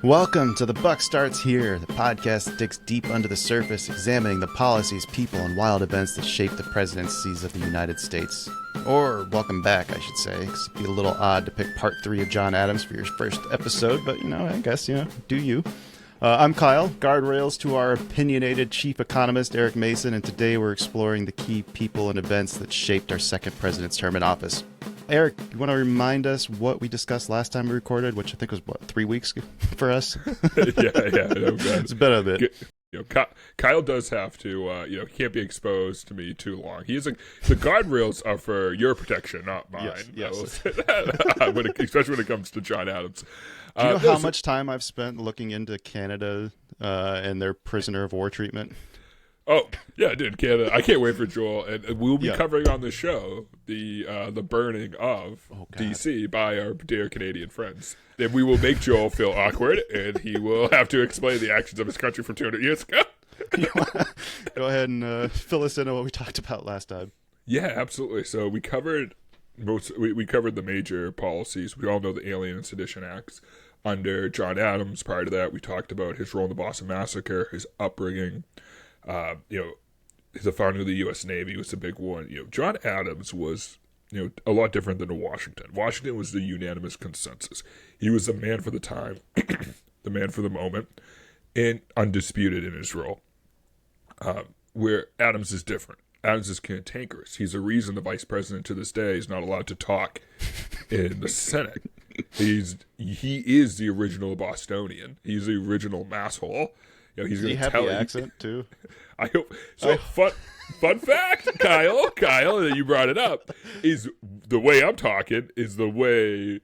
Welcome to The Buck Starts Here, the podcast that digs deep under the surface, examining the policies, people, and wild events that shape the presidencies of the United States. Or welcome back, I should say, 'cause it'd be a little odd to pick part 3 of John Adams for your first episode, but, I guess, do you. I'm Kyle, guardrails to our opinionated chief economist, Eric Mason, and today we're exploring the key people and events that shaped our second president's term in office. Eric, you want to remind us what we discussed last time we recorded, which I think was, 3 weeks for us? yeah. It's been a bit. Kyle does have to, he can't be exposed to me too long. The guardrails are for your protection, not mine. Yes. Especially when it comes to John Adams. Do you know how much time I've spent looking into Canada and their prisoner of war treatment? Oh, yeah, dude, Canada. I can't wait for Joel. And we'll be covering on the show the burning of D.C. by our dear Canadian friends. And we will make Joel feel awkward, and he will have to explain the actions of his country from 200 years ago. Go ahead and fill us in on what we talked about last time. Yeah, absolutely. So we covered we covered the major policies. We all know the Alien and Sedition Acts under John Adams. Prior to that, we talked about his role in the Boston Massacre, his upbringing. He's a founder of the U.S. Navy was a big one. John Adams was, a lot different than Washington. Washington was the unanimous consensus. He was the man for the time, the man for the moment, and undisputed in his role. Where Adams is different. Adams is cantankerous. He's the reason the vice president to this day is not allowed to talk in the Senate. He is the original Bostonian. He's the original masshole. He's going to tell the accent too. I hope so. Fun fact, Kyle, that you brought it up, is the way I'm talking is the way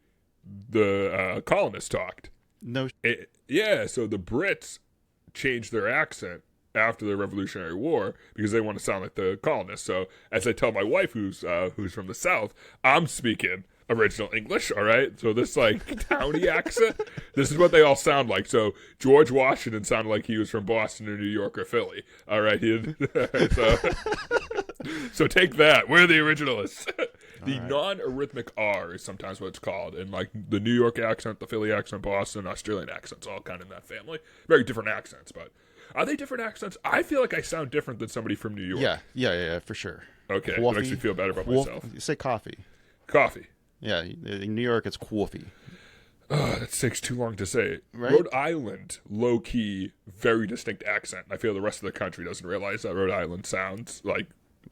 the colonists talked. No. So the Brits changed their accent after the Revolutionary War because they want to sound like the colonists. So as I tell my wife, who's from the South, I'm speaking original English, all right? So this, towny accent, this is what they all sound like. So George Washington sounded like he was from Boston or New York or Philly, all right? So take that. We're the originalists. The non-arrhythmic R is sometimes what it's called. And, the New York accent, the Philly accent, Boston, Australian accents, all kind of in that family. Very different accents, but are they different accents? I feel like I sound different than somebody from New York. Yeah, for sure. Okay, it makes me feel better about myself. You say coffee. Coffee. Yeah, in New York it's coffee. That takes too long to say. Right? Rhode Island, low-key, very distinct accent. I feel the rest of the country doesn't realize that Rhode Island sounds,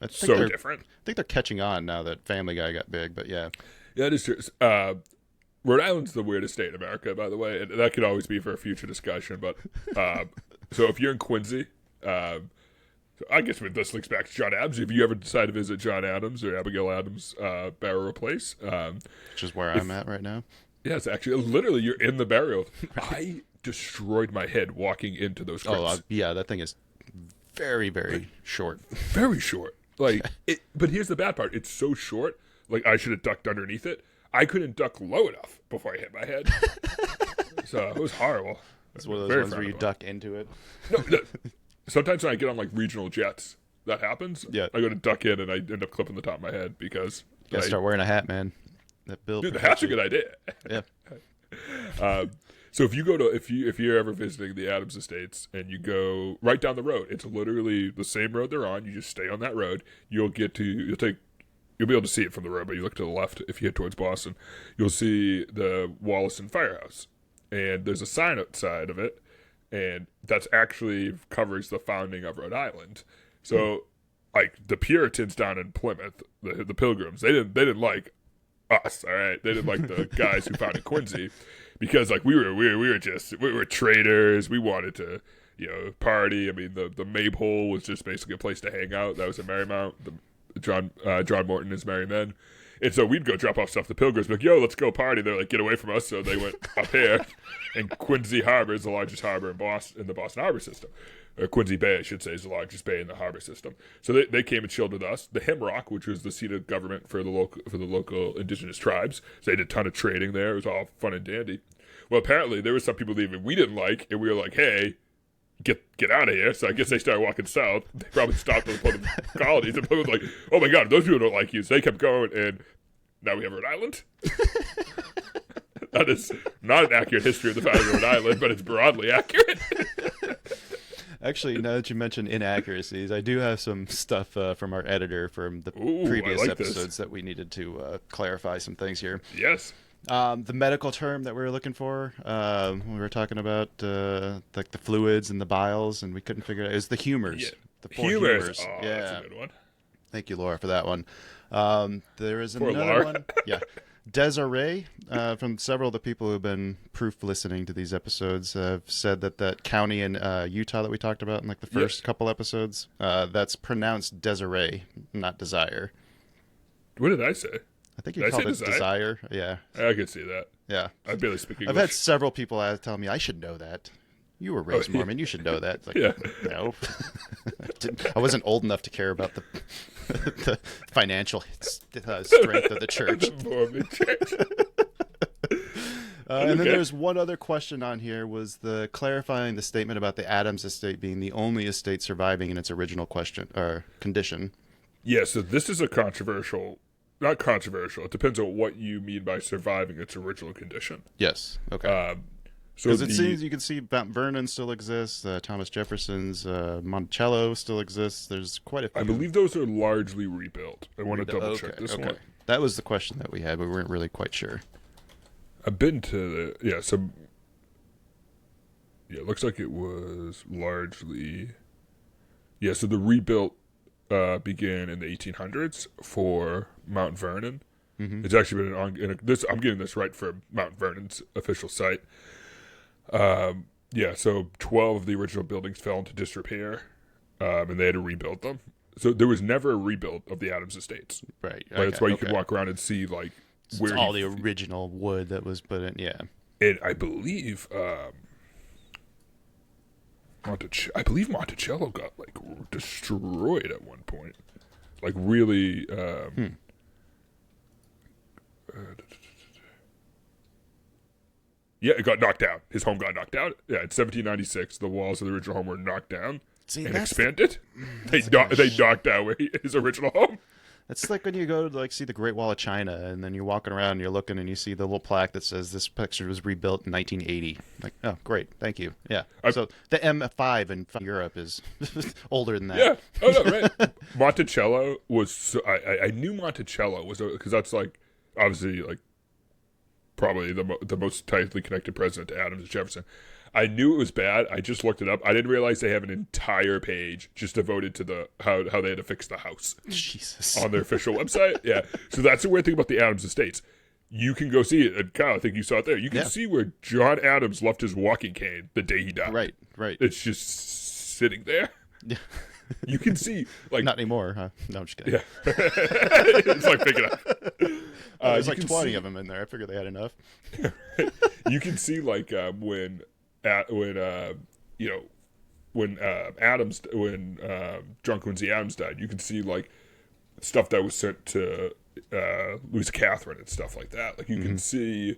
so different. I think they're catching on now that Family Guy got big, but yeah. Yeah, it is true. Rhode Island's the weirdest state in America, by the way, and that could always be for a future discussion, but so if you're in Quincy, I guess this links back to John Adams. If you ever decide to visit John Adams or Abigail Adams' burial place, which is where I'm at right now. Yes, actually, literally, you're in the burial. I destroyed my head walking into those crypts. That thing is very, very short. Very short. But here's the bad part. It's so short. I should have ducked underneath it. I couldn't duck low enough before I hit my head. So it was horrible. It's one of those ones where you duck into it. No. Sometimes when I get on regional jets, that happens. Yeah. I go to duck in and I end up clipping the top of my head because you gotta start wearing a hat, man. That bill. Dude, the hat's a good idea. Yeah. So if you go to if you're ever visiting the Adams estates and you go right down the road, it's literally the same road they're on. You just stay on that road. You'll be able to see it from the road, but you look to the left if you head towards Boston, you'll see the Wollaston Firehouse, and there's a sign outside of it. And that's actually covers the founding of Rhode Island. So, the Puritans down in Plymouth, the Pilgrims, they didn't like us. All right, they didn't like the guys who founded Quincy because we were traders. We wanted to party. I mean, the Maypole was just basically a place to hang out. That was a Marymount. John Morton is Merry Men. And so we'd go drop off stuff to the Pilgrims, like, yo, let's go party. They're like, get away from us. So they went up here. And Quincy Harbor is the largest harbor in the Boston Harbor system. Or Quincy Bay, I should say, is the largest bay in the harbor system. So they came and chilled with us. The Hemrock, which was the seat of government for the local indigenous tribes. So they did a ton of trading there. It was all fun and dandy. Well, apparently there were some people leaving we didn't like, and we were like, hey, get out of here. So I guess they started walking south. They probably stopped at the Plymouth colonies, and Plymouth was like, oh my God, those people don't like you. So they kept going, and now we have Rhode Island. That is not an accurate history of the founding of Rhode Island, but it's broadly accurate. Actually, now that you mentioned inaccuracies, I do have some stuff from our editor from the previous episodes that we needed to clarify some things here. Yes. The medical term that we were looking for, when we were talking about like the fluids and the biles, and we couldn't figure it out. It was the humors. Yeah. The four Humors. humors. Oh, yeah. that's a good one. Thank you, Laura, for that one. There is Poor another Laura. one. Yeah. Desiree, from several of the people who have been proof listening to these episodes, have said that county in Utah that we talked about in like the first couple episodes, that's pronounced Desiree, not Desire. What did I say? I think you called it Desire. Yeah. I could see that. Yeah. I barely speak English. I've had several people tell me I should know that. You were raised Mormon. You should know that. It's like, no. I wasn't old enough to care about the financial strength of the church. The Mormon church. And then there's one other question on here, was the clarifying the statement about the Adams estate being the only estate surviving in its original condition. Yeah, so this is a controversial, not controversial. It depends on what you mean by surviving its original condition. Yes. Okay. Because it seems you can see Mount Vernon still exists, Thomas Jefferson's Monticello still exists. There's quite a few. I believe those are largely rebuilt. I want to double check this one. That was the question that we had, but we weren't really quite sure. I've been to it looks like it was largely, so the rebuilt began in the 1800s for Mount Vernon. Mm-hmm. It's actually been I'm getting this right from Mount Vernon's official site. So 12 of the original buildings fell into disrepair, and they had to rebuild them. So there was never a rebuild of the Adams estates. Right. That's why you could walk around and see like where all the original wood that was put in. Yeah. And I believe Monticello got like destroyed at one point, like really. It got knocked down. His home got knocked down. Yeah, in 1796, the walls of the original home were knocked down and expanded. They knocked down his original home. It's like when you go to see the Great Wall of China, and then you're walking around and you're looking and you see the little plaque that says this picture was rebuilt in 1980. Like, oh, great, thank you. Yeah. So the M5 in Europe is older than that. Yeah. Oh no, right. Monticello was. I knew Monticello was because that's like obviously like probably the most tightly connected president to Adams and Jefferson. I knew it was bad. I just looked it up. I didn't realize they have an entire page just devoted to the how they had to fix the house. Jesus. On their official website. Yeah. So that's the weird thing about the Adams estates. You can go see it. And Kyle, I think you saw it there. You can see where John Adams left his walking cane the day he died. Right. It's just sitting there. Yeah. You can see like not anymore, huh? No, I'm just kidding. Yeah. It's like picking up. There's like 20 of them in there. I figured they had enough. You can see like when John Quincy Adams died, you can see like stuff that was sent to Louisa Catherine and stuff like that. Like you can see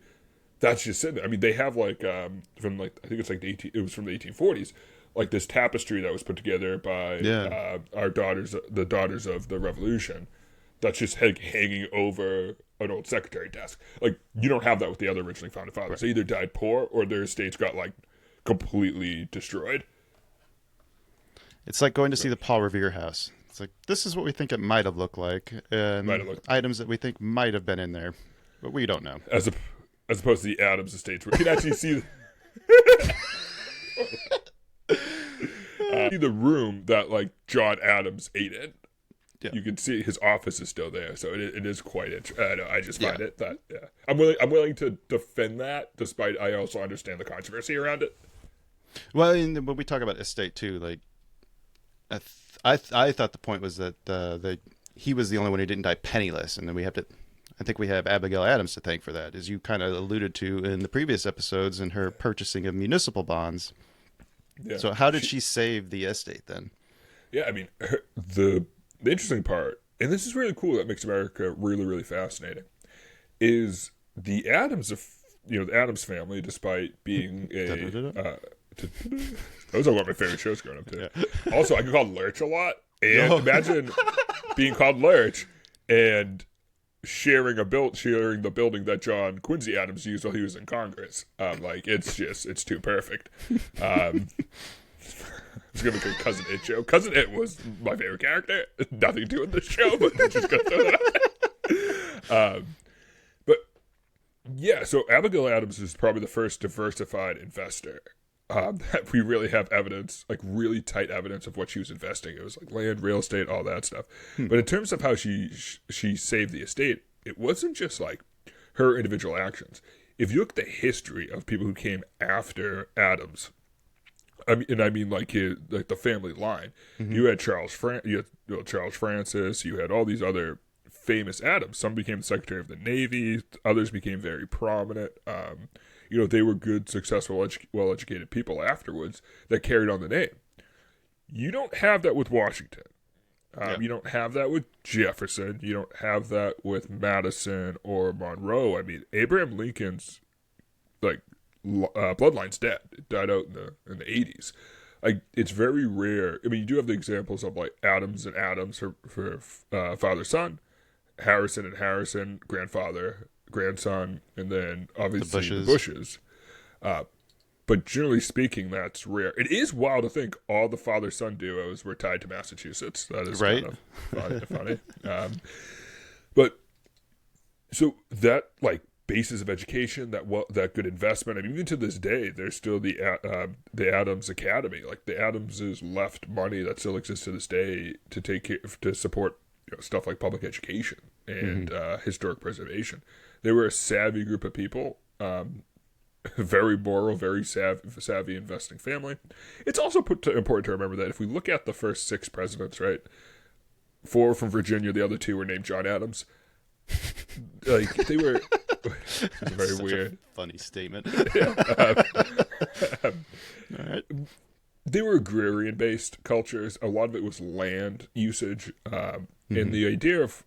that's just sitting there. I mean, they have like from like I think it's like it was from the 1840s, like this tapestry that was put together by the daughters of the Revolution. That's just hanging over an old secretary desk. Like you don't have that with the other originally founded fathers. Right. They either died poor or their estates got like completely destroyed. It's like going to see the Paul Revere house. It's like this is what we think it might have looked like, and items that we think might have been in there, but we don't know. As opposed to the Adams estates, where you can actually see the room that like John Adams ate in. Yeah. You can see his office is still there, so it is quite interesting. I just find it that I'm willing to defend that, despite I also understand the controversy around it. Well, when we talk about estate too, like I thought the point was that he was the only one who didn't die penniless, and then I think we have Abigail Adams to thank for that, as you kind of alluded to in the previous episodes, in her purchasing of municipal bonds. Yeah. So how did she save the estate then? Yeah, I mean the interesting part, and this is really cool, that makes America really, really fascinating, is the Adams the Adams family, despite being those are one of my favorite shows growing up too. Yeah. Also, I get called Lurch a lot, and imagine being called Lurch, and sharing the building that John Quincy Adams used while he was in Congress. It's too perfect. It's gonna be a Cousin It joke. Cousin It was my favorite character. Nothing to do with the show, but just gonna throw that out there. But yeah, so Abigail Adams is probably the first diversified investor that we really have evidence, like really tight evidence of what she was investing. It was like land, real estate, all that stuff. But in terms of how she saved the estate, it wasn't just like her individual actions. If you look at the history of people who came after Adams, I mean like the family line, you had Charles Francis, you had all these other famous Adams. Some became the Secretary of the Navy, others became very prominent. They were good, successful, well-educated people afterwards that carried on the name. You don't have that with Washington. You don't have that with Jefferson. You don't have that with Madison or Monroe. I mean, Abraham Lincoln's bloodline's dead. It died out in the 80s. Like, it's very rare. I mean, you do have the examples of like Adams and Adams for father son, Harrison and Harrison, grandfather, grandson, and then obviously the Bushes. But generally speaking, that's rare. It is wild to think all the father-son duos were tied to Massachusetts. That is right. Kind of funny. But so that like basis of education, that good investment. I mean, even to this day, there's still the Adams Academy. Like the Adamses left money that still exists to this day to support stuff like public education and historic preservation. They were a savvy group of people, very moral, very savvy investing family. It's also important to remember that if we look at the first 6 presidents, right, 4 from Virginia, the other 2 were named John Adams. Like they were very weird, funny statement. All right. They were agrarian-based cultures. A lot of it was land usage, and the idea of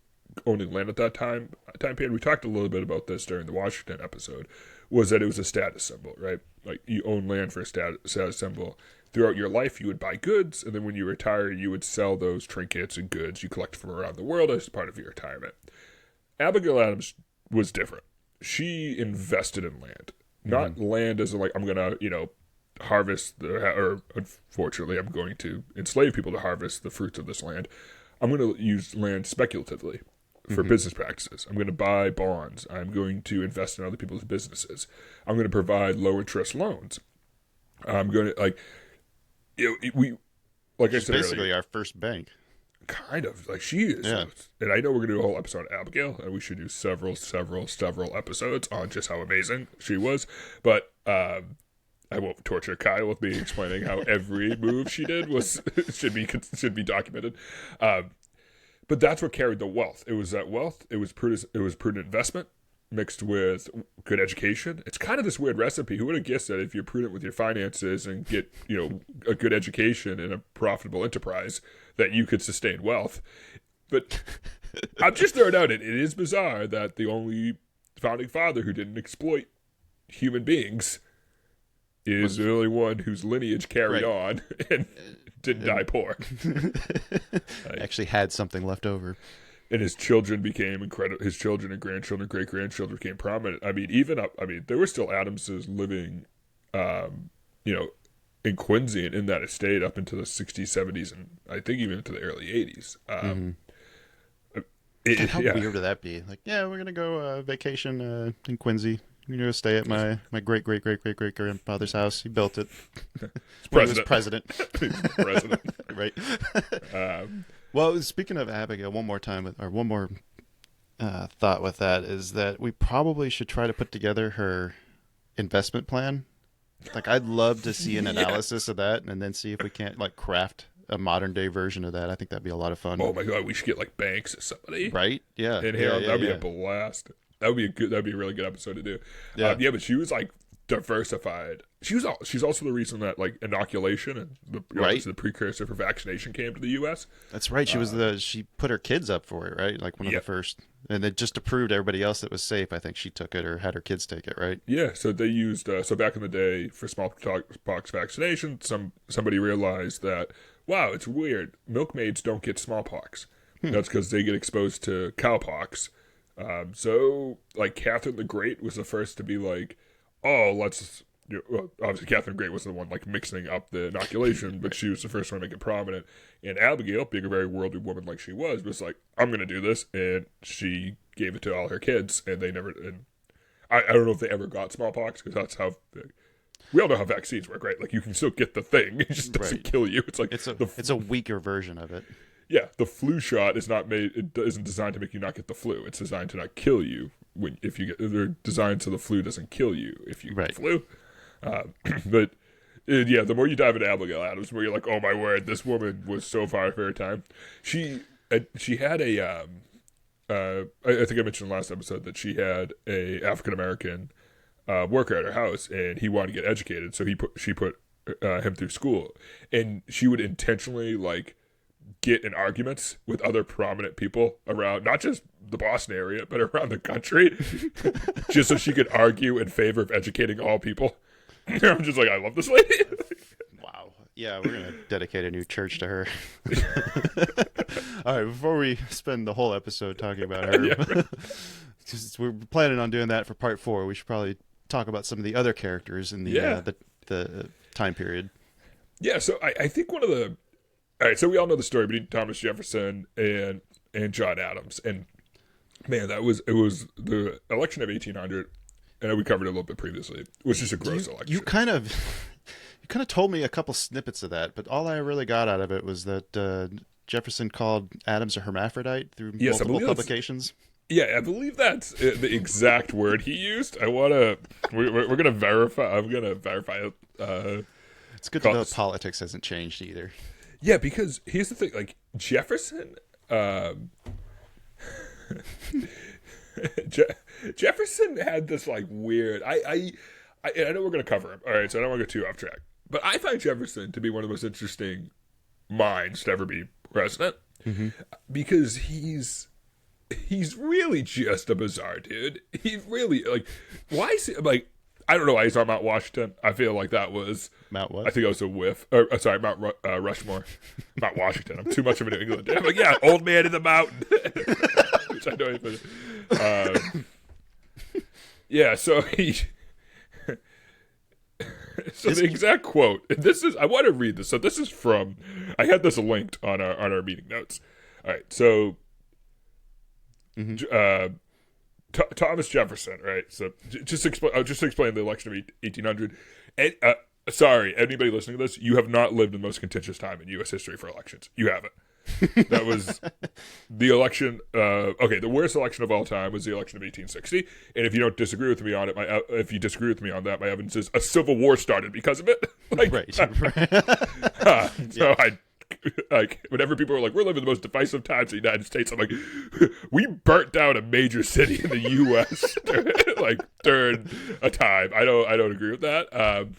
owning land at that time period, we talked a little bit about this during the Washington episode, was that it was a status symbol, right? Like you own land for a status symbol. Throughout your life, you would buy goods, and then when you retire, you would sell those trinkets and goods you collect from around the world as part of your retirement. Abigail Adams was different. She invested in land, not land as in like, I'm gonna, harvest or unfortunately, I'm going to enslave people to harvest the fruits of this land. I'm going to use land speculatively for business practices. I'm going to buy bonds. I'm going to invest in other people's businesses. I'm going to provide low interest loans. I'm going to She's basically our first bank. Kind of like she is. Yeah. And I know we're going to do a whole episode on Abigail, and we should do several episodes on just how amazing she was. But I won't torture Kyle with me explaining how every move she did should be documented. But that's what carried the wealth. It was that wealth. It was prudent investment mixed with good education. It's kind of this weird recipe. Who would have guessed that if you're prudent with your finances and get a good education in a profitable enterprise, that you could sustain wealth? But I'm just throwing out it is bizarre that the only founding father who didn't exploit human beings is the only one whose lineage carried on and didn't die poor. Actually had something left over. And his children became incredible. His children and grandchildren, great-grandchildren became prominent. I mean, there were still Adamses living, in Quincy and in that estate up into the 60s, 70s, and I think even into the early 80s. How weird would that be? Like, yeah, we're going to go vacation in Quincy. We're going to stay at my great-great-great-great-great-grandfather's house. He built it. When he was president. President. Right. Well, speaking of Abigail, one more thought with that is that we probably should try to put together her investment plan. Like, I'd love to see an analysis of that and then see if we can't, like, craft a modern-day version of that. I think that'd be a lot of fun. Oh, my God. We should get, like, Banks or somebody. Right? Yeah. In here. That'd be a blast. That'd be a really good episode to do. Yeah. But she was, like, diversified. She's also the reason that like inoculation and the precursor for vaccination came to the U.S. That's right. She put her kids up for it, right? Like one of the first, and it just to prove to everybody else that was safe. I think she took it or had her kids take it, right? Yeah. So they used back in the day for smallpox vaccination, somebody realized that it's weird. Milkmaids don't get smallpox. That's because they get exposed to cowpox. So like Catherine the Great was the first to be like, oh, let's. Well, obviously, Catherine the Great wasn't the one like mixing up the inoculation, but she was the first one to make it prominent. And Abigail, being a very worldly woman like she was like, I'm going to do this, and she gave it to all her kids, and they never. And I don't know if they ever got smallpox because that's how. We all know how vaccines work, right? Like you can still get the thing; it just doesn't kill you. It's like it's a weaker version of it. Yeah, the flu shot is not made. It isn't designed to make you not get the flu. It's designed to not kill you if you get. They're designed so the flu doesn't kill you if you get the flu. But yeah, the more you dive into Abigail Adams, the more you're like, oh my word, this woman was so far for her time. She had a I think I mentioned last episode that she had a African American worker at her house, and he wanted to get educated, so she put him through school, and she would intentionally like get in arguments with other prominent people around not just the Boston area but around the country, just so she could argue in favor of educating all people. I'm just like, I love this lady. Wow. Yeah, we're going to dedicate a new church to her. All right, before we spend the whole episode talking about her, because we're planning on doing that for part 4, we should probably talk about some of the other characters in the time period. Yeah, so I think one of the... All right, so we all know the story between Thomas Jefferson and John Adams. And, man, it was the election of 1800... and we covered it a little bit previously. It was just a gross election. You kind of told me a couple snippets of that, but all I really got out of it was that Jefferson called Adams a hermaphrodite through multiple publications. Yeah, I believe that's the exact word he used. We're going to verify. I'm going to verify it. It's good to know politics hasn't changed either. Yeah, because here's the thing. Like, Jefferson... Jefferson had this like weird. I know we're gonna cover him. All right, so I don't want to go too off track. But I find Jefferson to be one of the most interesting minds to ever be president, because he's really just a bizarre dude. He's really like, why is he like? I don't know why he's on Mount Washington. I feel like that was Mount what? I think it was a whiff. Sorry, Mount Rushmore, Mount Washington. I'm too much of a New England. I'm like, yeah, old man in the mountain. Which I don't even. Yeah, so he. So the exact quote. This is. I want to read this. So this is from. I had this linked on our meeting notes. All right, so. Thomas Jefferson, right? So just explain the election of 1800. And, sorry, anybody listening to this, you have not lived in the most contentious time in U.S. history for elections. You haven't. That was the election. Okay, the worst election of all time was the election of 1860. And if you don't disagree with me on it, if you disagree with me on that, my evidence is a civil war started because of it. Like, right. So I. Like, whenever people are like, we're living the most divisive times in the United States, I'm like, we burnt down a major city in the U.S. during a time. I don't agree with that.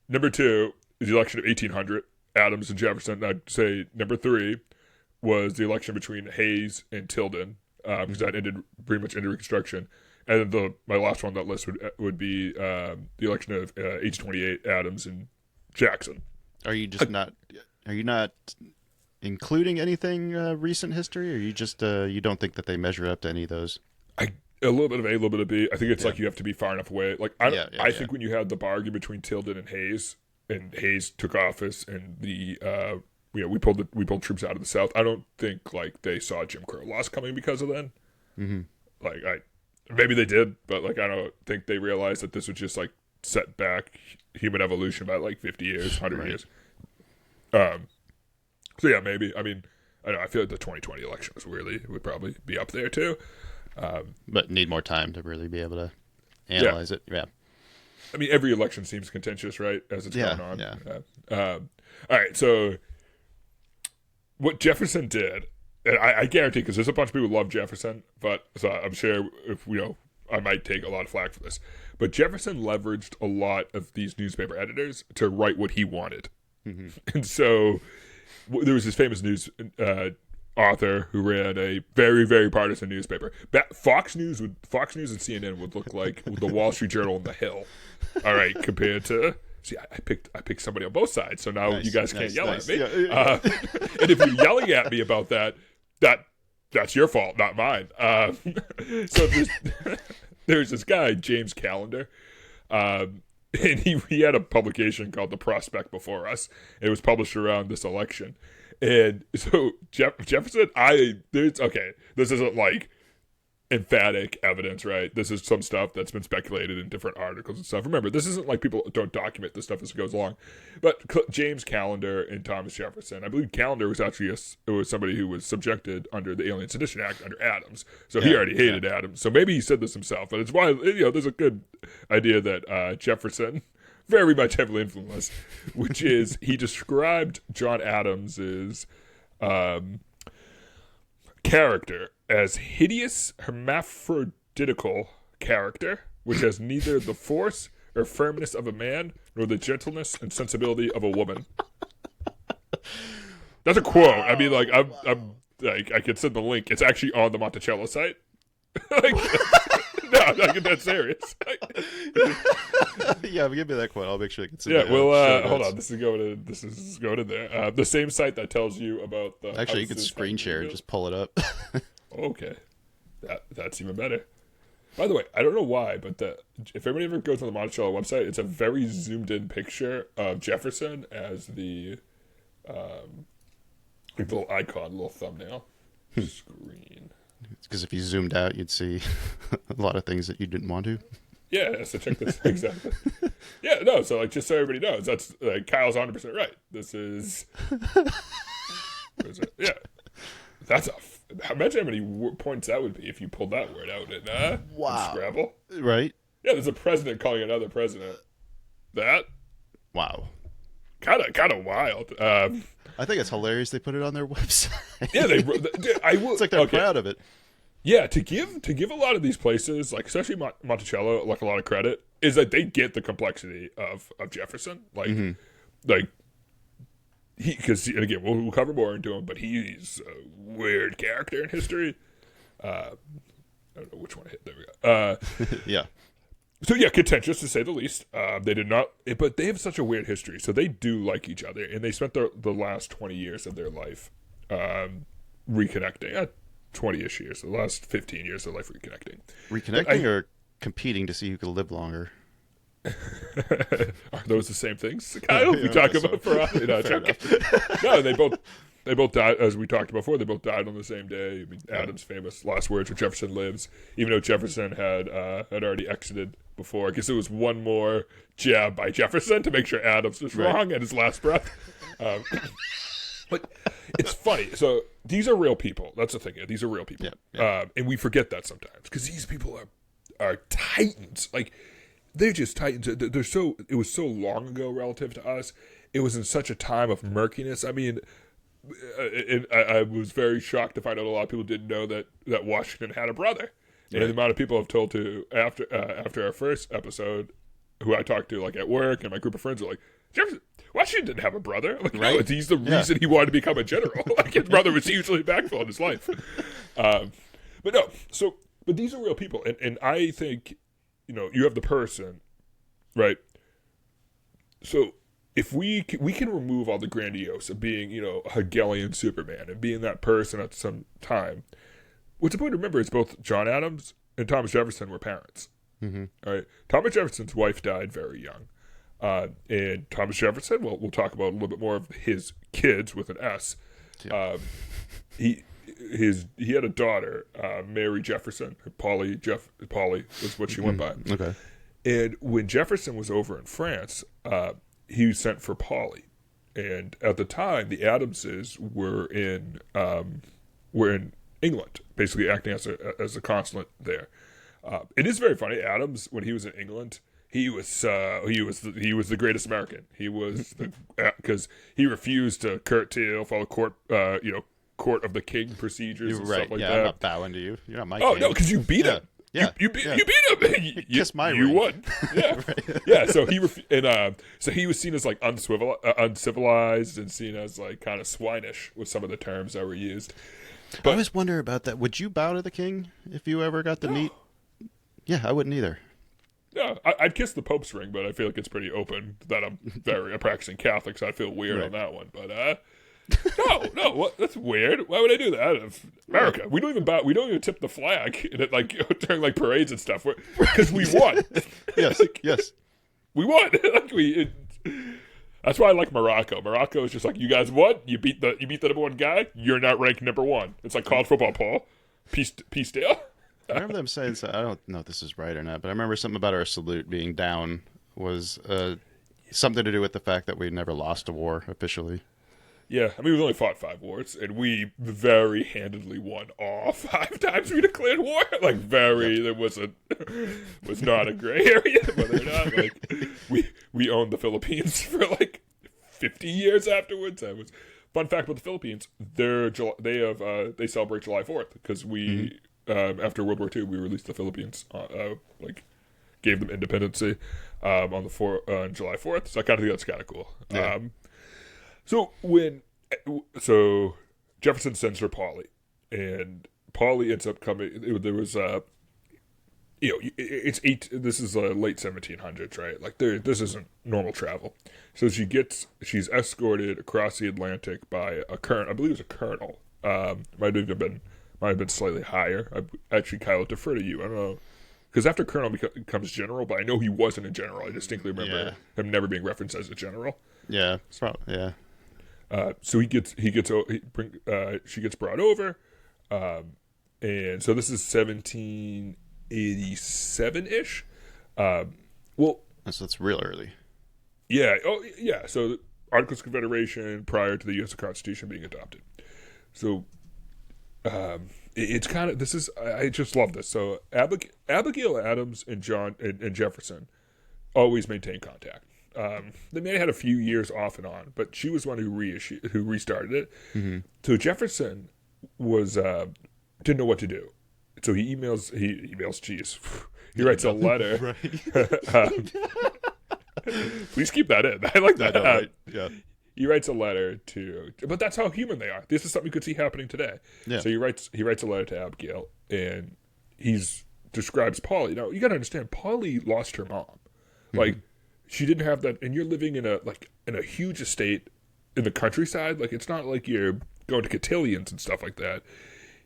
Number 2 is the election of 1800, Adams and Jefferson. I'd say number 3 was the election between Hayes and Tilden, because that pretty much ended Reconstruction. And then my last one on that list would be the election of 1828, Adams and Jackson. Are you just not? Are you not including anything recent history, or you just you don't think that they measure up to any of those? A little bit of A, a little bit of B. I think it's like you have to be far enough away. Like I think when you had the bargain between Tilden and Hayes took office, and the we pulled troops out of the South. I don't think like they saw Jim Crow laws coming because of that. Mm-hmm. Like maybe they did, but like I don't think they realized that this would just like set back human evolution by like 50 years, 100 years. So yeah, maybe. I mean, I know. I feel like the 2020 election would probably be up there too. But need more time to really be able to analyze it. Yeah. I mean, every election seems contentious, right? As it's going on. Yeah. All right. So what Jefferson did, and I guarantee, because there's a bunch of people who love Jefferson, but so I'm sure if I might take a lot of flack for this. But Jefferson leveraged a lot of these newspaper editors to write what he wanted. Mm-hmm. And so there was this famous news author who ran a very, very partisan newspaper. Fox News and CNN would look like the Wall Street Journal and The Hill. All right, compared to I picked somebody on both sides, so now you guys can't yell at me. Yeah. And if you're yelling at me about that That's your fault, not mine. So there's this guy, James Callender, and he had a publication called The Prospect Before Us. It was published around this election. And so Jefferson, this isn't like emphatic evidence, right? This is some stuff that's been speculated in different articles and stuff. Remember, this isn't like people don't document this stuff as it goes along. But James Callender and Thomas Jefferson, I believe Callender was actually somebody who was subjected under the Alien Sedition Act under Adams. So he already hated Adams. So maybe he said this himself. But it's why, there's a good idea that Jefferson very much heavily influenced, which is he described John Adams's character as hideous hermaphroditical character, which has neither the force or firmness of a man nor the gentleness and sensibility of a woman. That's a quote. I mean, like, I'm like, I can send the link. It's actually on the Monticello site. Like, no, I'm not that serious. Yeah, give me that quote. I'll make sure I can see. Yeah, well, hold on. This is going in there. The same site that tells you about the. Actually, you can screen share and just pull it up. Okay, that's even better. By the way, I don't know why, but if anybody ever goes on the Monticello website, it's a very zoomed in picture of Jefferson as the little icon, little thumbnail screen. Because if you zoomed out, you'd see a lot of things that you didn't want to. Yeah, so check this exactly. Yeah, no, so like just so everybody knows, that's like Kyle's 100% right. This is. Where is it? Yeah, that's imagine how many points that would be if you pulled that word out in Scrabble. Right. Yeah, there's a president calling another president. That. Wow. Kind of wild. I think it's hilarious they put it on their website. Yeah, I will. It's like they're proud of it. Yeah, to give a lot of these places, like especially Monticello, like a lot of credit, is that they get the complexity of Jefferson. Like, like because again, we'll cover more into him, but he's a weird character in history. I don't know which one I hit. There we go. Yeah. So yeah, contentious to say the least. They did not, but they have such a weird history. So they do like each other, and they spent the last 20 years of their life reconnecting. 20-ish years, the last 15 years of life reconnecting. Reconnecting or competing to see who could live longer? Are those the same things, Kyle? We talk about for no, they both died, as we talked before. They both died on the same day. I mean, Adams' famous last words were "Jefferson lives," even though Jefferson had already exited before. I guess it was one more jab by Jefferson to make sure Adams was wrong at his last breath. But it's funny. So these are real people. That's the thing. These are real people. Yeah. And we forget that sometimes because these people are titans. Like, they're just titans. It was so long ago relative to us. It was in such a time of murkiness. I mean, I was very shocked to find out a lot of people didn't know that Washington had a brother. And the amount of people I've told to after our first episode, who I talked to like at work and my group of friends, are like, Washington didn't have a brother. Like, no, he's the reason he wanted to become a general. Like, his brother was hugely impactful in his life. But no, but these are real people. And I think, you have the person, right? So if we can remove all the grandiose of being, a Hegelian Superman and being that person at some time, what's important to remember is both John Adams and Thomas Jefferson were parents. Mm-hmm. All right. Thomas Jefferson's wife died very young. And Thomas Jefferson, we'll talk about a little bit more of his kids with an S. Yeah. He had a daughter, Mary Jefferson. Polly was what she went by. Okay. And when Jefferson was over in France, he sent for Polly. And at the time, the Adamses were in England, basically acting as a consulate there. It is very funny. Adams, when he was in England, he was the greatest American. He was because he refused to follow court of the king procedures and stuff like that. I'm not bowing to you. You're not my king. Oh no, because you beat him. Yeah. You beat him. You kissed my ring. You won. Yeah, yeah. So he was seen as like uncivilized and seen as like kind of swinish with some of the terms that were used. But I always wonder about that. Would you bow to the king if you ever got to meet? Yeah, I wouldn't either. Yeah, I'd kiss the Pope's ring, but I feel like it's pretty open that I'm a practicing Catholic, so I feel weird on that one. But No, what? That's weird. Why would I do that? America, we don't even tip the flag during like parades and stuff because we won. Yes, yes. We won. That's why I like Morocco. Morocco is just like, you guys won. You beat the number one guy. You're not ranked number one. It's like college football, Paul. Peace deal. I remember them saying, so I don't know if this is right or not, but I remember something about our salute being down was something to do with the fact that we never lost a war officially. Yeah, I mean, we've only fought 5 wars, and we very handedly won all 5 times we declared war. Like, there was not a gray area, whether or not. Like, we owned the Philippines for like 50 years afterwards. That was fun fact about the Philippines. They celebrate July 4th because we after World War II we released the Philippines, gave them independency on July 4th. So I kind of think that's kind of cool. Yeah. So Jefferson sends for Polly, and Polly ends up coming. There was this is late 1700s, right? Like this isn't normal travel. So she's escorted across the Atlantic by a colonel. I believe it was a colonel. Might have been slightly higher. Kyle, defer to you. I don't know. Because after colonel becomes general, but I know he wasn't a general. I distinctly remember him never being referenced as a general. Yeah, yeah. So she gets brought over, and so this is 1787-ish. So it's real early. Yeah. Oh, yeah. So the Articles of Confederation prior to the U.S. Constitution being adopted. So, it's kind of I just love this. So Abigail Adams and Jefferson always maintain contact. They may have had a few years off and on, but she was one who restarted it. Mm-hmm. So Jefferson didn't know what to do. So he emails. Geez, he writes a letter. Please keep that in. I like that. Right? Yeah. He writes a letter but that's how human they are. This is something you could see happening today. Yeah. So he writes a letter to Abigail, and describes Polly. Now you got to understand, Polly lost her mom. Mm-hmm. Like, she didn't have that, and you're living in a huge estate in the countryside. Like, it's not like you're going to cotillions and stuff like that.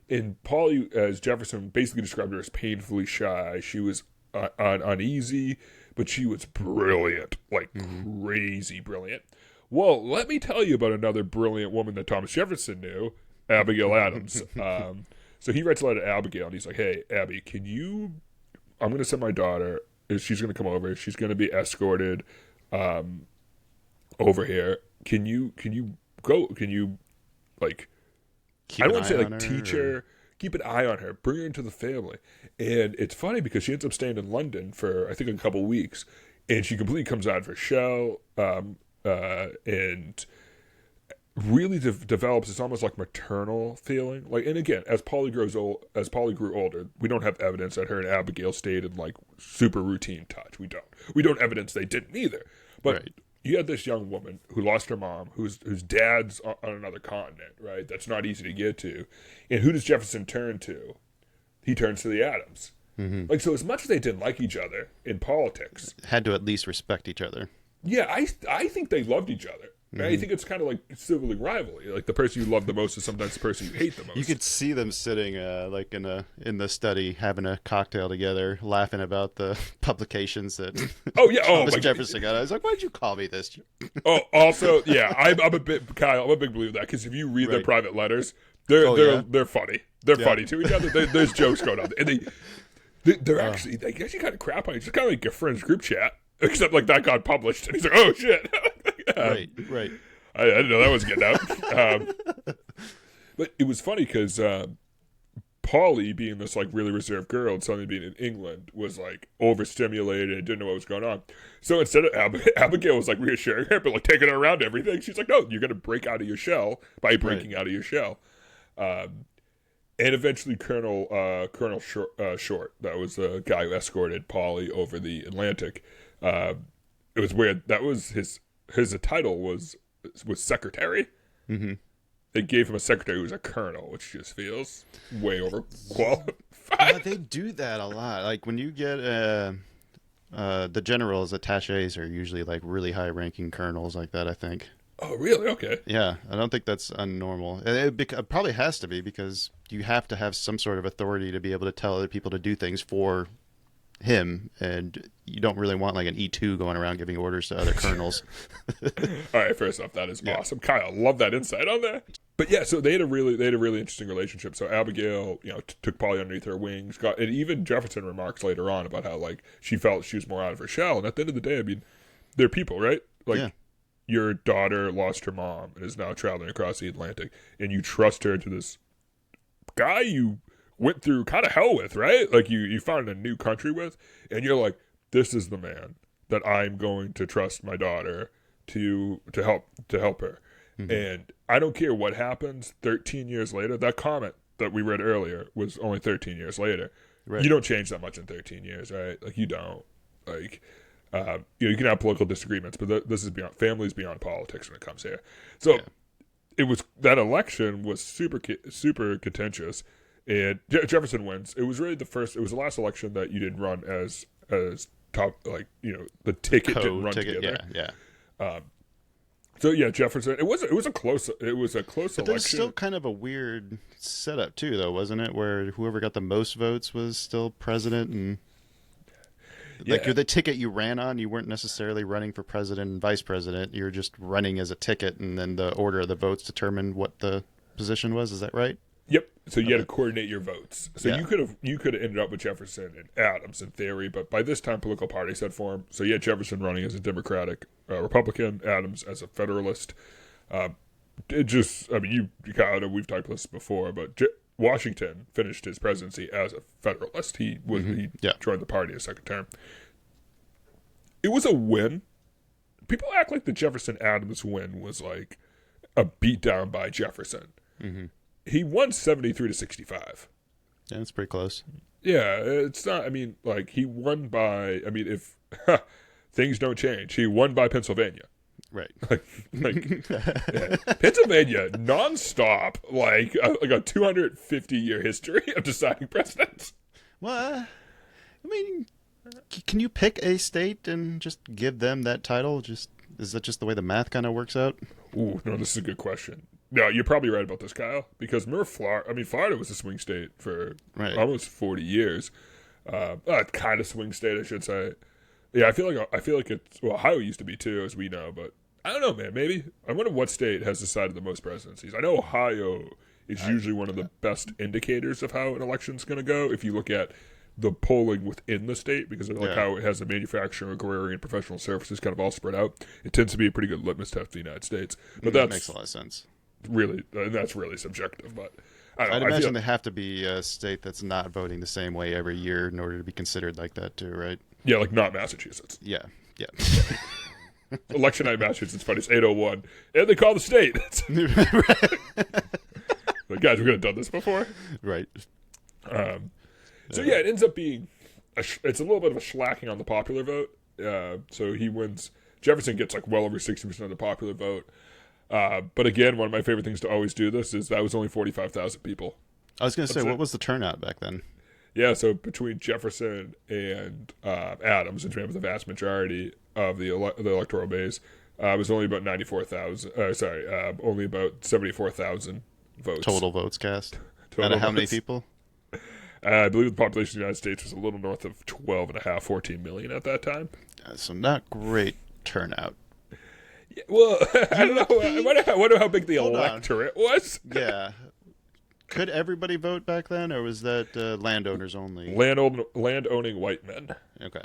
And Polly, as Jefferson basically described her, as painfully shy. She was uneasy, but she was brilliant, like crazy brilliant. Well, let me tell you about another brilliant woman that Thomas Jefferson knew, Abigail Adams. So he writes a letter to Abigail, and he's like, "Hey, Abby, I'm going to send my daughter. She's going to come over. She's going to be escorted over here. Can you go? Can you, like, I don't want to say, like, teach her, keep an eye on her, bring her into the family." And it's funny because she ends up staying in London for, I think, a couple weeks, and she completely comes out of her shell, and really develops this almost like maternal feeling. Like, and again, as Polly grew older, we don't have evidence that her and Abigail stayed in like super routine touch. We don't evidence they didn't either. But right. You had this young woman who lost her mom, whose dad's on another continent, right? That's not easy to get to. And who does Jefferson turn to? He turns to the Adams. Mm-hmm. Like, so as much as they didn't like each other in politics, had to at least respect each other. Yeah, I think they loved each other. Mm-hmm. I think it's kind of like sibling rivalry. Like, the person you love the most is sometimes the person you hate the most. You could see them sitting like in the study, having a cocktail together, laughing about the publications that Thomas Jefferson got. I was like, "Why'd you call me this?" Oh, also, yeah, I'm a big believer of that, because if you read their private letters, they're funny. They're funny to each other. There's jokes going on, and they're actually kind of crap on each other. It's kind of like your friend's group chat. Except, like, that got published, and he's like, "Oh shit!" Right. I didn't know that was getting out. But it was funny because Polly, being this like really reserved girl and suddenly being in England, was like overstimulated and didn't know what was going on. So instead of Abigail was like reassuring her, but like taking her around everything, she's like, "No, you're gonna break out of your shell by breaking out of your shell." And eventually, Colonel Short, that was the guy who escorted Polly over the Atlantic. It was weird. That was his title was secretary. Mm-hmm. They gave him a secretary who was a colonel, which just feels way overqualified. Yeah, they do that a lot. Like, when you get the generals, attachés are usually like really high-ranking colonels like that, I think. Oh, really? Okay. Yeah, I don't think that's unnormal. It probably has to be because you have to have some sort of authority to be able to tell other people to do things for him, and you don't really want like an E2 going around giving orders to other colonels. All right, first off, that is Yeah. awesome. Kyle, love that insight on that. But yeah, so they had a really interesting relationship. So Abigail, took Polly underneath her wings. And even Jefferson remarks later on about how like she felt she was more out of her shell. And at the end of the day, I mean, they're people, right? Like Yeah. your daughter lost her mom and is now traveling across the Atlantic, and you trust her to this guy you went through kind of hell with, right? Like you found a new country with, and you're like, this is the man that I'm going to trust my daughter to help her. Mm-hmm. And I don't care what happens 13 years later. That comment that we read earlier was only 13 years later. Right. You don't change that much in 13 years, right? Like you don't. Like you can have political disagreements, but this is beyond families, beyond politics when it comes here. So it was that election was super contentious, and Jefferson wins. It was really it was the last election that you didn't run as top, like the ticket didn't run together. Yeah. So yeah, Jefferson. It was a close election. There's still kind of a weird setup too, though, wasn't it? Where whoever got the most votes was still president, and like Yeah. the ticket you ran on, you weren't necessarily running for president and vice president. You were just running as a ticket, and then the order of the votes determined what the position was. Is that right? Yep. So you had to coordinate your votes. So Yeah. you could have ended up with Jefferson and Adams in theory, but by this time political parties had formed. So you had Jefferson running as a Democratic Republican, Adams as a Federalist. It just, I mean, you kind of, we've talked about this before, but Washington finished his presidency as a Federalist. He joined the party a second term. It was a win. People act like the Jefferson Adams win was like a beatdown by Jefferson. Mm-hmm. He won 73-65. Yeah, that's pretty close. Yeah, it's not. I mean, like he won by. I mean, if things don't change, he won by Pennsylvania. Right. Yeah. Pennsylvania nonstop, like a 250-year history of deciding presidents. Well, I mean, can you pick a state and just give them that title? Is that just the way the math kind of works out? Ooh, no, this is a good question. No, you're probably right about this, Kyle, because remember Florida was a swing state for almost 40 years. Kind of swing state, I should say. Yeah, I feel like it's Ohio used to be too, as we know, but I don't know, man. Maybe I wonder what state has decided the most presidencies. I know Ohio is usually one of the best indicators of how an election's going to go. If you look at the polling within the state, because of how it has the manufacturing, agrarian, professional services kind of all spread out, it tends to be a pretty good litmus test for the United States. But that makes a lot of sense. That's really subjective, but I'd imagine they have to be a state that's not voting the same way every year in order to be considered like that too, right? Yeah, like not Massachusetts. Yeah. Election night in Massachusetts, funny, it's 8:01, and they call the state. Like, guys, we could have done this before, right? So yeah, it ends up being it's a little bit of a shellacking on the popular vote. So he wins. Jefferson gets like well over 60% of the popular vote. But again, one of my favorite things to always do this is that was only 45,000 people. I was going to say, what was the turnout back then? Yeah, so between Jefferson and Adams, which made up the vast majority of the electoral base, it was only about 94,000. Only about 74,000 votes. Total votes cast. Total Out of how many votes. people? I believe the population of the United States was a little north of 14 million at that time. So not great turnout. Yeah, well, I don't know. I wonder how big the electorate was. Yeah. Could everybody vote back then, or was that landowners only? Land-owning white men. Okay.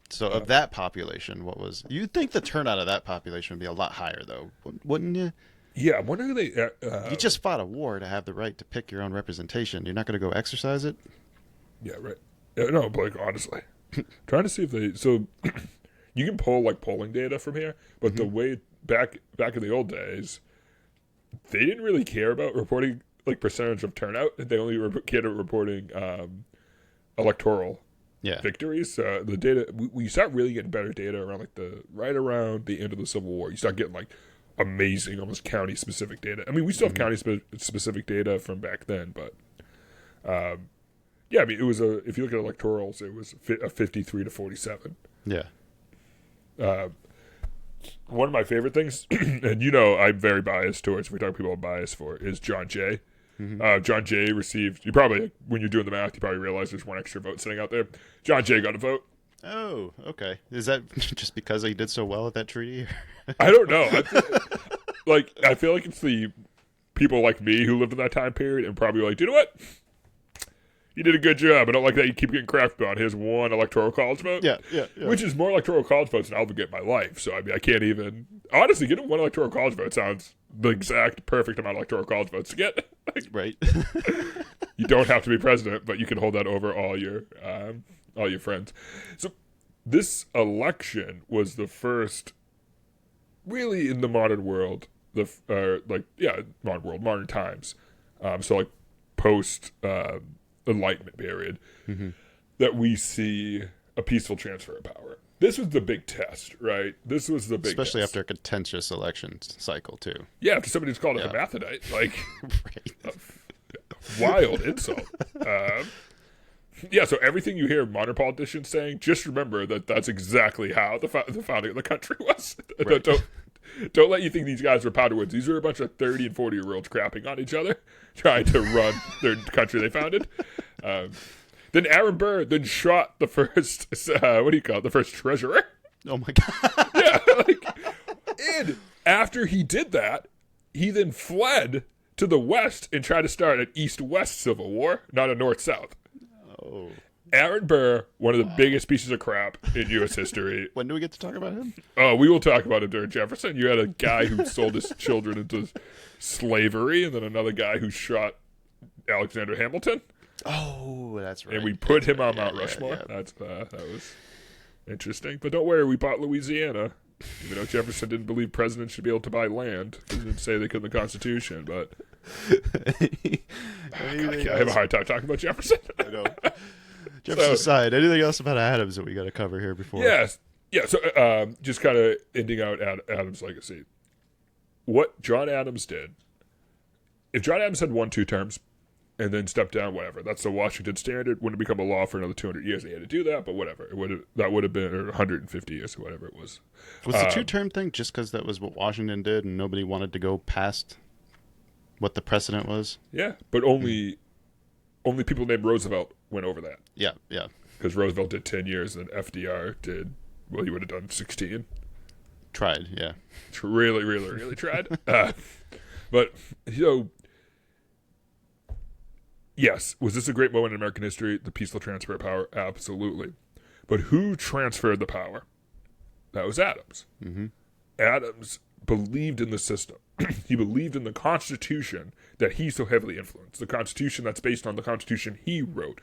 So of that population, what was... You'd think the turnout of that population would be a lot higher, though, wouldn't you? Yeah, I wonder who they... you just fought a war to have the right to pick your own representation. You're not going to go exercise it? Yeah, right. No, but like, honestly. Trying to see if they... So, you can pull, like, polling data from here, but the way... Back in the old days, they didn't really care about reporting, like, percentage of turnout. They only cared about reporting electoral victories. The data... We start really getting better data around, like, right around the end of the Civil War. You start getting, like, amazing, almost county-specific data. I mean, we still have county-specific data from back then, but yeah, I mean, it was if you look at electorals, it was a 53-47. Yeah. one of my favorite things, and you know I'm very biased towards, if we talk people I'm biased for, is John Jay. John Jay received, you probably, when you're doing the math, you probably realize there's one extra vote sitting out there. John Jay got a vote. Oh, okay. Is that just because he did so well at that treaty? I don't know. I feel like it's the people like me who lived in that time period and probably like, you know what? You did a good job. I don't like that you keep getting crafted on. Here's one electoral college vote. Yeah. Which is more electoral college votes than I'll ever get in my life. So, I mean, I can't even... Honestly, getting one electoral college vote sounds the exact perfect amount of electoral college votes to get. Right. You don't have to be president, but you can hold that over all your friends. So, this election was the first, really in the modern world, modern times. Post... Enlightenment period, that we see a peaceful transfer of power. This was the big test, right? This was the big especially test. after a contentious election cycle, too. Yeah, after somebody's called a hermaphrodite. Like, Right. wild insult. So everything you hear modern politicians saying, just remember that that's exactly how the founding of the country was. Right. Don't let you think these guys were powderwoods. These were a bunch of 30 and 40-year-olds crapping on each other, trying to run their country they founded. Then Aaron Burr then shot the first, the first treasurer. Oh, my God. Yeah. And after he did that, he then fled to the West and tried to start an East-West civil war, not a North-South. Oh. Aaron Burr, one of the biggest pieces of crap in U.S. history. When do we get to talk about him? Oh, we will talk about him during Jefferson. You had a guy who sold his children into slavery, and then another guy who shot Alexander Hamilton. Oh, that's right. And we put him on Mount Yeah, Rushmore. yeah. That was interesting. But don't worry, we bought Louisiana. Even though Jefferson didn't believe presidents should be able to buy land. He didn't say they could in the Constitution, but... I have a hard time talking about Jefferson. I know. Jefferson aside, anything else about Adams that we got to cover here before? Yes. Yeah, so just kind of ending out Adams' legacy. What John Adams did, if John Adams had won 2 terms and then stepped down, whatever, that's the Washington standard, wouldn't become a law for another 200 years. He had to do that, but whatever. That would have been, or 150 years, or whatever it was. Was the 2-term thing just because that was what Washington did and nobody wanted to go past what the precedent was? Yeah, but only people named Roosevelt went over that. Yeah. Because Roosevelt did 10 years and FDR did, well, he would have done 16. Tried, yeah. Really, really, really tried. But, yes, was this a great moment in American history? The peaceful transfer of power? Absolutely. But who transferred the power? That was Adams. Mm-hmm. Adams believed in the system. He believed in the Constitution that he so heavily influenced. The Constitution that's based on the Constitution he wrote.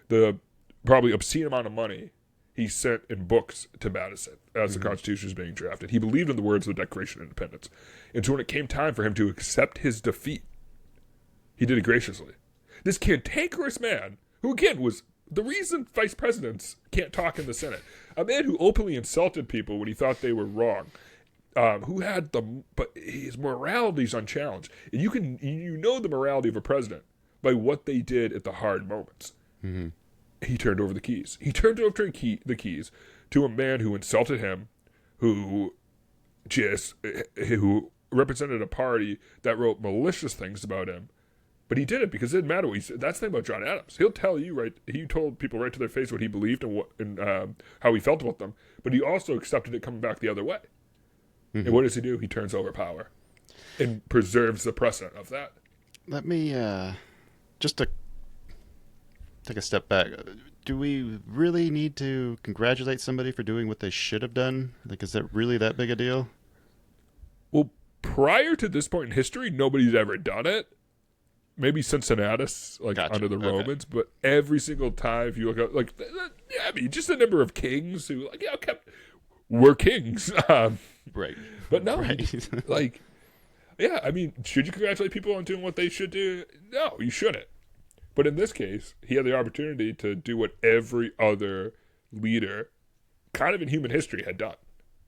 The probably obscene amount of money he sent in books to Madison as the Constitution was being drafted. He believed in the words of the Declaration of Independence. And so when it came time for him to accept his defeat, he did it graciously. This cantankerous man, who again was the reason vice presidents can't talk in the Senate, a man who openly insulted people when he thought they were wrong, but his morality is unchallenged. And you know the morality of a president by what they did at the hard moments. Mm-hmm. He turned over the keys. He turned over the keys to a man who insulted him, who represented a party that wrote malicious things about him. But he did it because it didn't matter what he said. That's the thing about John Adams. He'll tell you, right? He told people right to their face what he believed and how he felt about them. But he also accepted it coming back the other way. Mm-hmm. And what does he do? He turns over power and preserves the precedent of that. Let me just to take a step back. Do we really need to congratulate somebody for doing what they should have done? Like, is that really that big a deal? Well, prior to this point in history, nobody's ever done it. Maybe Cincinnatus, Gotcha. Under the Romans, but every single time, if you look at, just the number of kings who, were kings. Right. But no, right. should you congratulate people on doing what they should do? No, you shouldn't. But in this case, he had the opportunity to do what every other leader, kind of in human history, had done.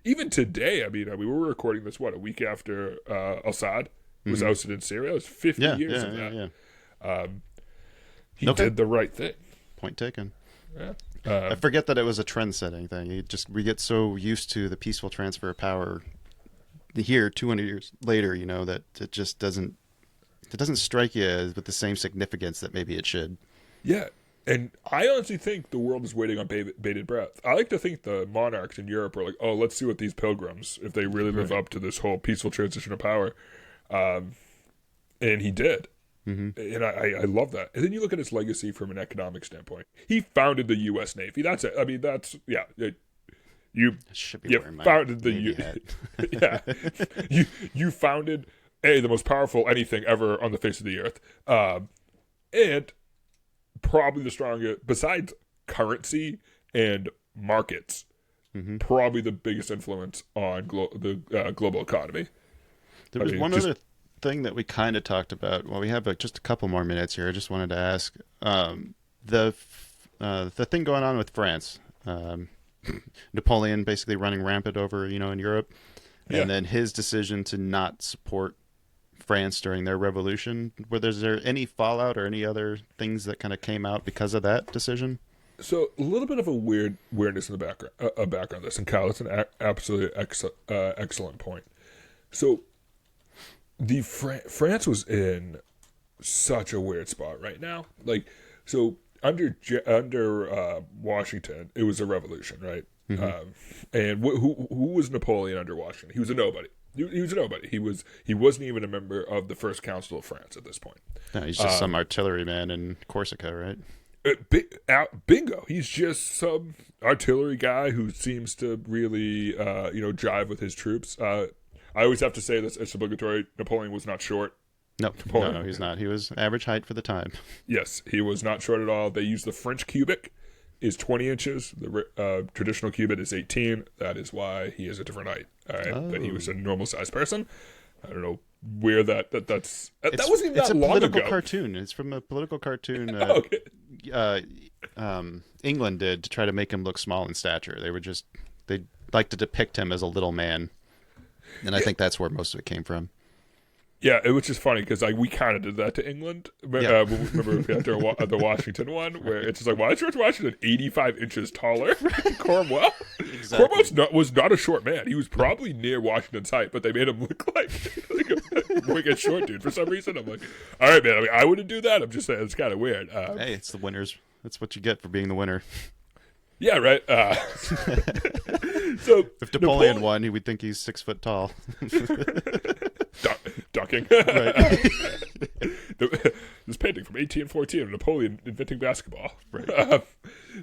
Even today, we were recording this, a week after Assad was ousted in Syria. It was 50 years of that. Yeah. He did the right thing. Point taken. Yeah. I forget that it was a trend-setting thing. We get so used to the peaceful transfer of power here 200 years later, that it just doesn't strike you as with the same significance that maybe it should. Yeah. And I honestly think the world is waiting on bated breath. I like to think the monarchs in Europe are like, oh, let's see what these pilgrims, if they really live up to this whole peaceful transition of power. And he did. Mm-hmm. And I love that. And then you look at his legacy from an economic standpoint. He founded the U.S. Navy. That's it. I mean, that's, yeah. You founded the yeah. You founded the most powerful anything ever on the face of the earth. And probably the strongest, besides currency and markets, probably the biggest influence on the global economy. There was one other thing that we kind of talked about. Well, we have just a couple more minutes here. I just wanted to ask the thing going on with France. Napoleon basically running rampant over, in Europe, and then his decision to not support France during their revolution. Was there any fallout or any other things that kind of came out because of that decision? So a little bit of a weirdness in the background of this, and Kyle, it's an absolutely excellent point. So France was in such a weird spot right now. Like, so under Washington, it was a revolution, right? Mm-hmm. And who was Napoleon under Washington? He was a nobody. He was a nobody. He wasn't even a member of the First Council of France at this point. No, he's just some artilleryman in Corsica, right? Bingo. He's just some artillery guy who seems to really, jive with his troops. I always have to say this, it's obligatory. Napoleon was not short. No, he's not. He was average height for the time. Yes, he was not short at all. They used the French cubit. Is 20 inches. The traditional cubit is 18. That is why he is a different height. All right, but he was a normal sized person. I don't know where that wasn't even that long ago. It's a political cartoon. It's from a political cartoon. England did to try to make him look small in stature. They like to depict him as a little man, and I think that's where most of it came from. Yeah, it was just funny because we kind of did that to England. Remember after the Washington one, where it's just like, why is George Washington 85 inches taller than Cromwell? Exactly. Cromwell was not a short man. He was probably near Washington's height, but they made him look like a wicked short dude for some reason. I'm like, all right, man. I wouldn't do that. I'm just saying it's kind of weird. Hey, it's the winners. That's what you get for being the winner. Yeah, right. So if Napoleon won, he would think he's 6 foot tall. Ducking. This painting from 1814 of Napoleon inventing basketball. Right.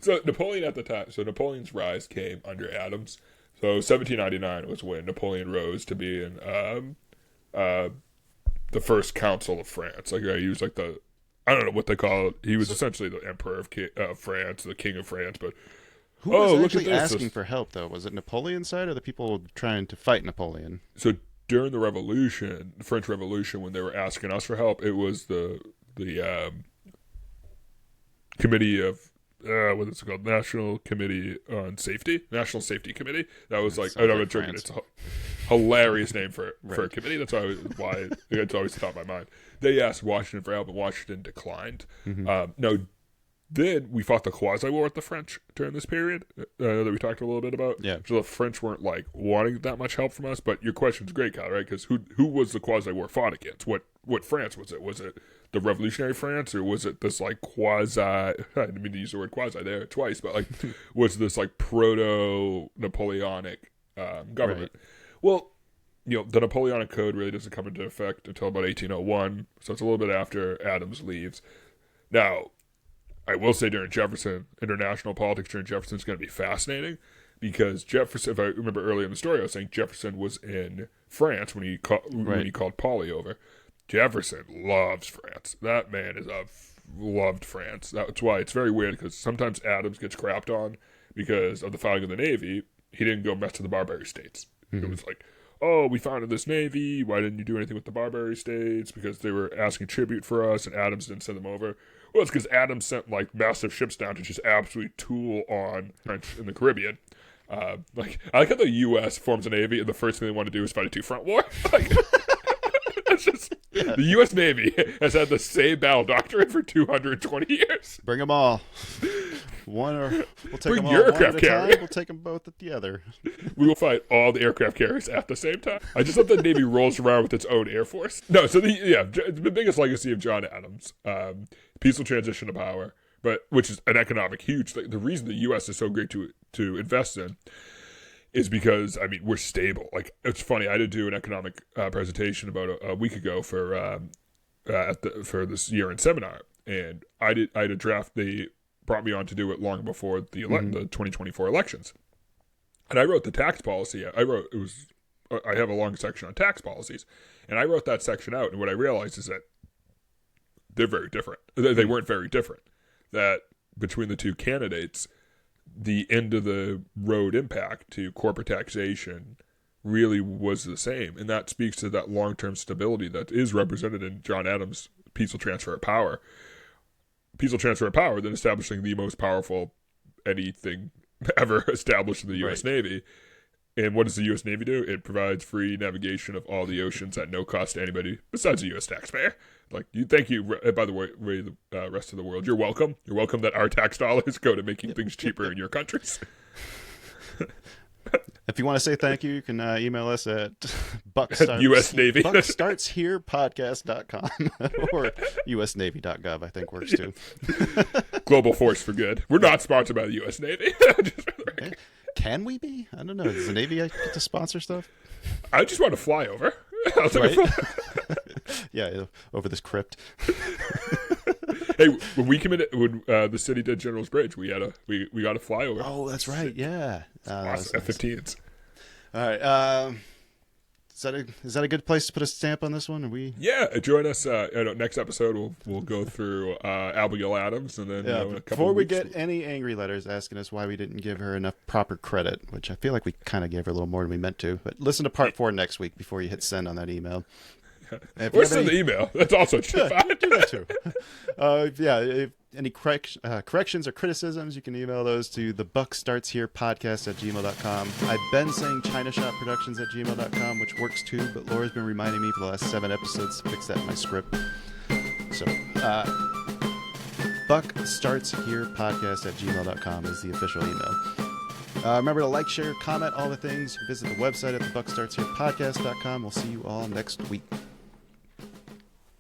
So Napoleon at the time. So Napoleon's rise came under Adams. So 1799 was when Napoleon rose to be in the First Council of France. Like he was like I don't know what they call it. He was essentially the Emperor of France, the King of France. But who was actually asking for help, though? Was it Napoleon's side or the people trying to fight Napoleon? So during the Revolution, the French Revolution, when they were asking us for help, it was the Committee of what is it called? National Safety Committee. That was like, I'm not joking. It's a hilarious name for a committee. That's why it's always top of my mind. They asked Washington for help, and Washington declined. Mm-hmm. Then we fought the quasi-war with the French during this period that we talked a little bit about. Yeah. So the French weren't wanting that much help from us. But your question's great, Kyle, right? Because who was the quasi-war fought against? What France was it? Was it the Revolutionary France, or was it this quasi? I didn't mean to use the word quasi there twice, but was this proto-Napoleonic government? Right. Well, the Napoleonic Code really doesn't come into effect until about 1801, so it's a little bit after Adams leaves. Now, I will say during Jefferson, international politics during Jefferson is going to be fascinating because Jefferson, if I remember earlier in the story, I was saying Jefferson was in France when he called Pauli over. Jefferson loves France. That man loved France. That's why it's very weird because sometimes Adams gets crapped on because of the founding of the Navy. He didn't go mess with the Barbary States. Mm-hmm. It was like, oh, we founded this Navy. Why didn't you do anything with the Barbary States? Because they were asking tribute for us and Adams didn't send them over. Well, it's because Adams sent massive ships down to just absolutely tool on French in the Caribbean. I like how the U.S. forms a Navy and the first thing they want to do is fight a two-front war. It's just the U.S. Navy has had the same battle doctrine for 220 years. Bring them all. One or we'll take Bring them all your one at aircraft a carrier. time. We'll take them both at the other. We will fight all the aircraft carriers at the same time. I just love that the Navy rolls around with its own Air Force. No, so the biggest legacy of John Adams, peaceful transition to power, but which is an economic huge thing. The reason the U.S. is so great to invest in is because, I mean, we're stable. Like, it's funny, I did do an economic presentation about a week ago for this year-end seminar, and I had a draft. They brought me on to do it long before the 2024 elections, and I wrote the tax policy. I have a long section on tax policies, and I wrote that section out, and what I realized is that they're very different. They weren't very different. That between the two candidates, the end of the road impact to corporate taxation really was the same. And that speaks to that long-term stability that is represented in John Adams' peaceful transfer of power. Peaceful transfer of power, then establishing the most powerful anything ever established in the U.S. Navy. And what does the U.S. Navy do? It provides free navigation of all the oceans at no cost to anybody besides the U.S. taxpayer. Like, thank you, by the way, the rest of the world. You're welcome. You're welcome that our tax dollars go to making things cheaper in your countries. If you want to say thank you, you can email us at U.S. Navy. buckstartsherepodcast.com or usnavy.gov, I think works too. Global Force for Good. We're not sponsored by the U.S. Navy. Can we be? I don't know. Does the Navy get to sponsor stuff? I just want to fly over. Right? Yeah, over this crypt. Hey, when the city did General's Bridge, we got a flyover. Oh, that's right. Yeah, awesome. F-15s. All right. Is that a good place to put a stamp on this one? Join us. Next episode we'll go through Abigail Adams, and then before we get any angry letters asking us why we didn't give her enough proper credit, which I feel like we kind of gave her a little more than we meant to. But listen to part 4 next week before you hit send on that email. Or send the email. That's also true. Yeah, do that too. If any corrections or criticisms, you can email those to thebuckstartsherepodcast@gmail.com. I've been saying ChinaShopProductions@gmail.com, which works too, but Laura's been reminding me for the last 7 episodes to fix that in my script. So, buckstartsherepodcast@gmail.com is the official email. Remember to like, share, comment, all the things. Visit the website at thebuckstartsherepodcast.com. We'll see you all next week.